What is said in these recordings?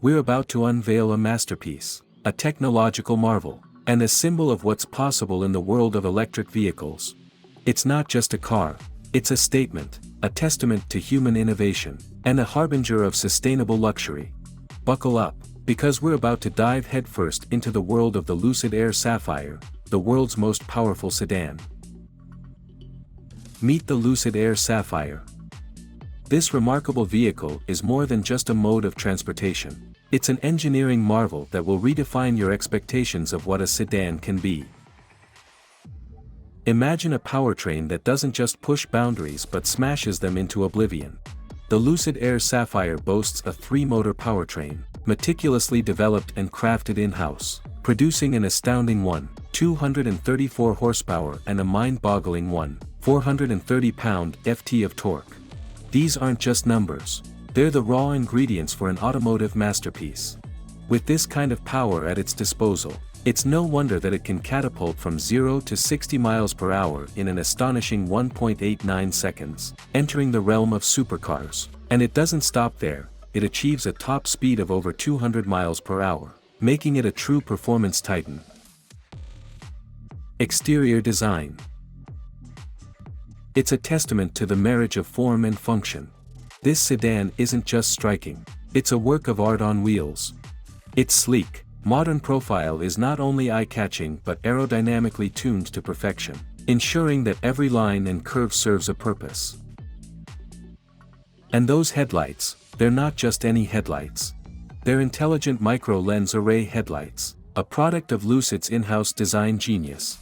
We're about to unveil a masterpiece, a technological marvel, and a symbol of what's possible in the world of electric vehicles. It's not just a car, it's a statement, a testament to human innovation, and a harbinger of sustainable luxury. Buckle up, because we're about to dive headfirst into the world of the Lucid Air Sapphire, the world's most powerful sedan. Meet the Lucid Air Sapphire. This remarkable vehicle is more than just a mode of transportation. It's an engineering marvel that will redefine your expectations of what a sedan can be. Imagine a powertrain that doesn't just push boundaries but smashes them into oblivion. The Lucid Air Sapphire boasts a 3-motor powertrain, meticulously developed and crafted in-house, producing an astounding 234 horsepower and a mind-boggling 430 pound-ft of torque. These aren't just numbers, they're the raw ingredients for an automotive masterpiece. With this kind of power at its disposal, it's no wonder that it can catapult from 0 to 60 miles per hour in an astonishing 1.89 seconds, entering the realm of supercars. And it doesn't stop there, it achieves a top speed of over 200 miles per hour, making it a true performance titan. Exterior design. It's a testament to the marriage of form and function. This sedan isn't just striking, it's a work of art on wheels. Its sleek, modern profile is not only eye-catching but aerodynamically tuned to perfection, ensuring that every line and curve serves a purpose. And those headlights, they're not just any headlights. They're intelligent micro-lens array headlights, a product of Lucid's in-house design genius.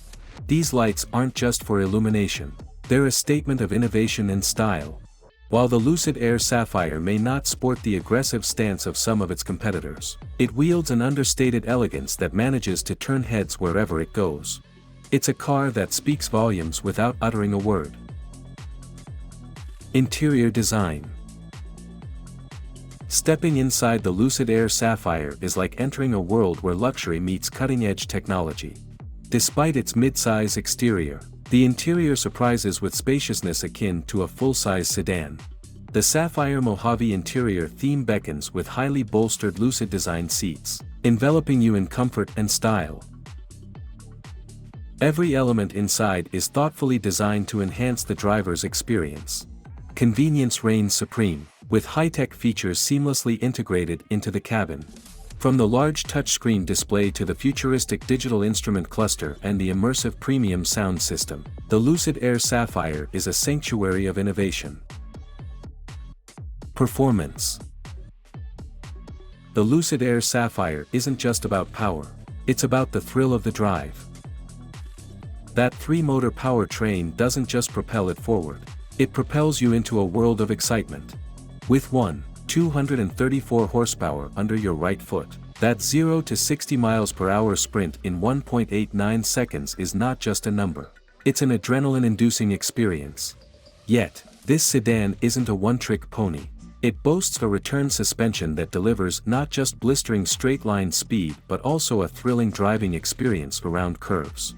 These lights aren't just for illumination, they're a statement of innovation and style. While the Lucid Air Sapphire may not sport the aggressive stance of some of its competitors, it wields an understated elegance that manages to turn heads wherever it goes. It's a car that speaks volumes without uttering a word. Interior design. Stepping inside the Lucid Air Sapphire is like entering a world where luxury meets cutting-edge technology. Despite its mid-size exterior, the interior surprises with spaciousness akin to a full-size sedan. The Sapphire Mojave interior theme beckons with highly bolstered Lucid design seats, enveloping you in comfort and style. Every element inside is thoughtfully designed to enhance the driver's experience. Convenience reigns supreme, with high-tech features seamlessly integrated into the cabin. From the large touchscreen display to the futuristic digital instrument cluster and the immersive premium sound system, the Lucid Air Sapphire is a sanctuary of innovation. Performance. The Lucid Air Sapphire isn't just about power, it's about the thrill of the drive. That 3-motor powertrain doesn't just propel it forward, it propels you into a world of excitement. With 234 horsepower under your right foot, that 0 to 60 miles per hour sprint in 1.89 seconds is not just a number. It's an adrenaline-inducing experience. Yet, this sedan isn't a one-trick pony. It boasts a return suspension that delivers not just blistering straight-line speed but also a thrilling driving experience around curves.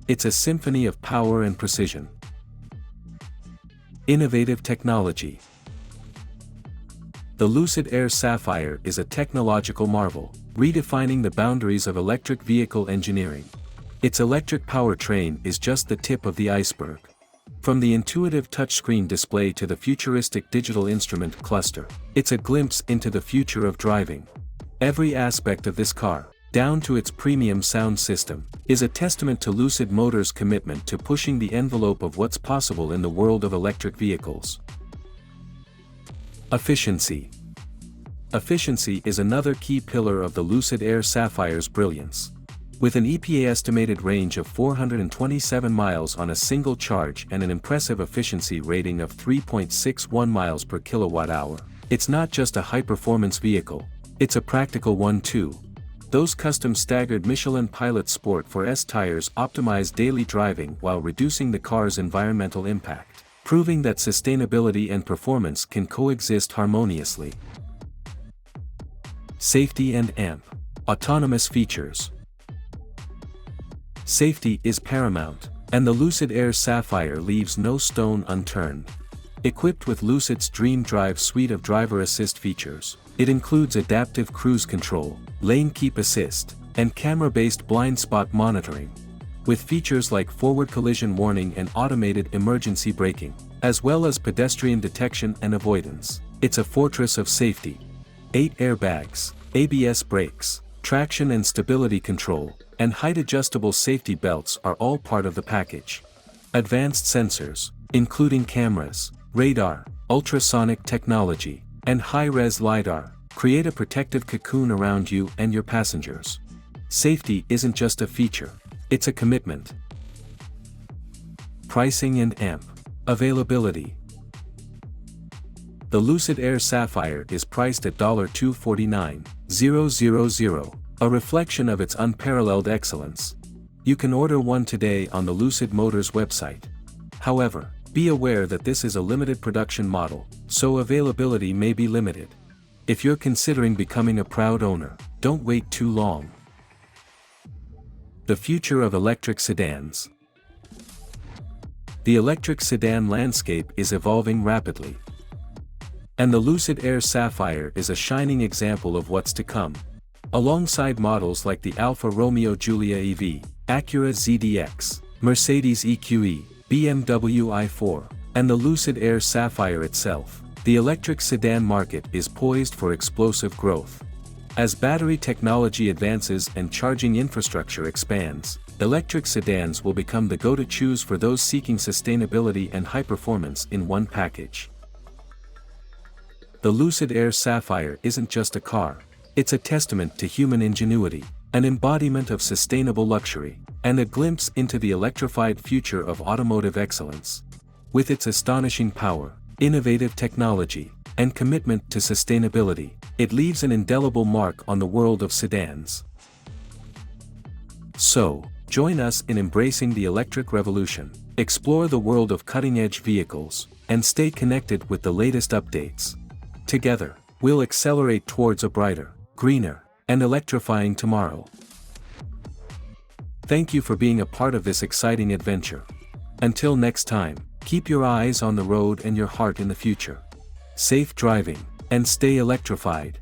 It's a symphony of power and precision. Innovative technology. The Lucid Air Sapphire is a technological marvel, redefining the boundaries of electric vehicle engineering. Its electric powertrain is just the tip of the iceberg. From the intuitive touchscreen display to the futuristic digital instrument cluster, it's a glimpse into the future of driving. Every aspect of this car, down to its premium sound system, is a testament to Lucid Motors' commitment to pushing the envelope of what's possible in the world of electric vehicles. Efficiency. Efficiency is another key pillar of the Lucid Air Sapphire's brilliance. With an EPA estimated range of 427 miles on a single charge and an impressive efficiency rating of 3.61 miles per kilowatt-hour, it's not just a high-performance vehicle, it's a practical one too. Those custom staggered Michelin Pilot Sport 4S tires optimize daily driving while reducing the car's environmental impact, proving that sustainability and performance can coexist harmoniously. Safety and autonomous features. Safety is paramount, and the Lucid Air Sapphire leaves no stone unturned. Equipped with Lucid's Dream Drive suite of driver assist features, It includes adaptive cruise control, lane keep assist, and camera-based blind spot monitoring, with features like forward collision warning and automated emergency braking, as well as pedestrian detection and avoidance. It's a fortress of safety. 8 airbags, ABS brakes, traction and stability control, and height-adjustable safety belts are all part of the package. Advanced sensors, including cameras, radar, ultrasonic technology, and high-res LiDAR, create a protective cocoon around you and your passengers. Safety isn't just a feature, it's a commitment. Pricing and AMP. Availability. The Lucid Air Sapphire is priced at $249,000, a reflection of its unparalleled excellence. You can order one today on the Lucid Motors website. However, be aware that this is a limited production model, so availability may be limited. If you're considering becoming a proud owner, don't wait too long. The future of electric sedans. The electric sedan landscape is evolving rapidly. And the Lucid Air Sapphire is a shining example of what's to come. Alongside models like the Alfa Romeo Giulia EV, Acura ZDX, Mercedes EQE, BMW i4, and the Lucid Air Sapphire itself, the electric sedan market is poised for explosive growth. As battery technology advances and charging infrastructure expands, electric sedans will become the go-to choose for those seeking sustainability and high performance in one package. The Lucid Air Sapphire isn't just a car, it's a testament to human ingenuity, an embodiment of sustainable luxury, and a glimpse into the electrified future of automotive excellence. With its astonishing power, innovative technology, and commitment to sustainability, it leaves an indelible mark on the world of sedans. So, join us in embracing the electric revolution, explore the world of cutting-edge vehicles, and stay connected with the latest updates. Together, we'll accelerate towards a brighter, greener, and electrifying tomorrow. Thank you for being a part of this exciting adventure. Until next time, keep your eyes on the road and your heart in the future. Safe driving, and stay electrified.